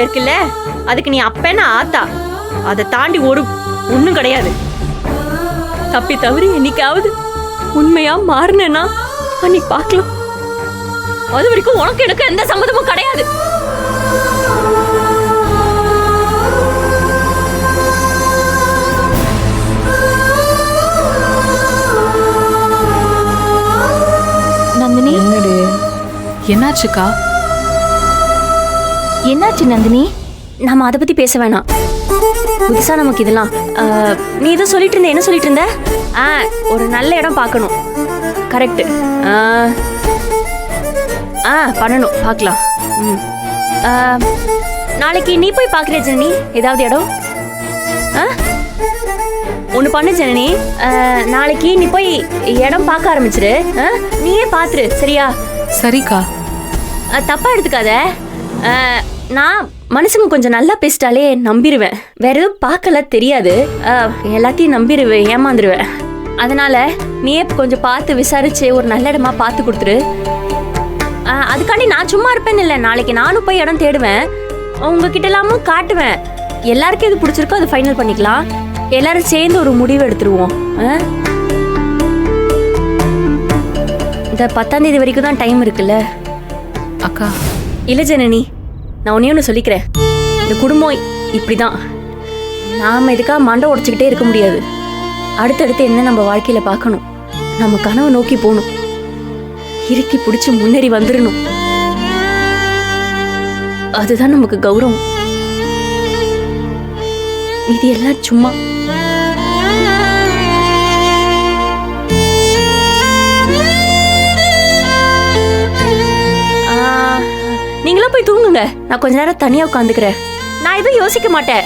இருக்குல்ல, அதுக்கு நீ அப்பேன்னா ஆத்தா. அதை தாண்டி ஒண்ணும் கிடையாது. தப்பி தவறி என்னைக்காவது உண்மையா மாறினேன்னா அன்னைக்கு பார்க்கலாம். அது வரைக்கும் உனக்கு எனக்கு எந்த சம்மதமும் கிடையாது. நந்தினி, என்னாச்சுக்கா? என்னாச்சு நந்தினி? நாம அதை பத்தி பேச வேணாம். புதுசா நமக்கு இதெல்லாம். நீ ஏதோ சொல்லிட்டு இருந்த, என்ன சொல்லிட்டு இருந்த? ஒரு நல்ல இடம் பார்க்கணும். கரெக்ட். பண்ணணும், பார்க்கலாம். நாளைக்கு நீ போய் பார்க்குற ஜனனி ஏதாவது இடம்? ஒன்று பண்ணு ஜனனி, நாளைக்கு நீ போய் இடம் பார்க்க ஆரம்பிச்சிரு. நீயே பார்த்துரு, சரியா? சரிக்கா. தப்பா எடுத்துக்காத. நான் மனுஷங்க கொஞ்சம் நல்லா பேசிட்டாலே நம்பிடுவேன். வேற எதுவும் பார்க்கல தெரியாது, எல்லாத்தையும் நம்பிடுவேன், ஏமாந்துருவேன். அதனால நீயே கொஞ்சம் பார்த்து விசாரிச்சு ஒரு நல்ல இடமா பார்த்து கொடுத்துரு. அதுக்காண்டி நான் சும்மா இருப்பேன்னு இல்லை, நாளைக்கு நானும் போய் இடம் தேடுவேன், உங்ககிட்ட எல்லாமும் காட்டுவேன். எல்லாருக்கும் எது பிடிச்சிருக்கோ அது ஃபைனல் பண்ணிக்கலாம். எல்லாரும் சேர்ந்து ஒரு முடிவு எடுத்துருவோம். இந்த 10ஆம் தேதி வரைக்கும் தான் டைம் இருக்குல்ல அக்கா? இல்ல ஜனனி, நான் ஒன்னு சொல்லிக்கிறேன். இந்த குடும்பம் இப்படிதான். நாம இதுக்காக மண்டை உடைச்சுக்கிட்டே இருக்க முடியாது. அடுத்தடுத்து என்ன நம்ம வாழ்க்கையில பார்க்கணும், நம்ம கனவை நோக்கி போகணும், இறுக்கி பிடிச்சு முன்னேறி வந்துடணும். அதுதான் நமக்கு கௌரவம். இது எல்லாம் சும்மா. நீங்களும் போய் தூங்குங்க, நான் கொஞ்ச நேரம் தனியா உட்காந்துக்கிறேன். நான் எதுவும் யோசிக்க மாட்டேன்.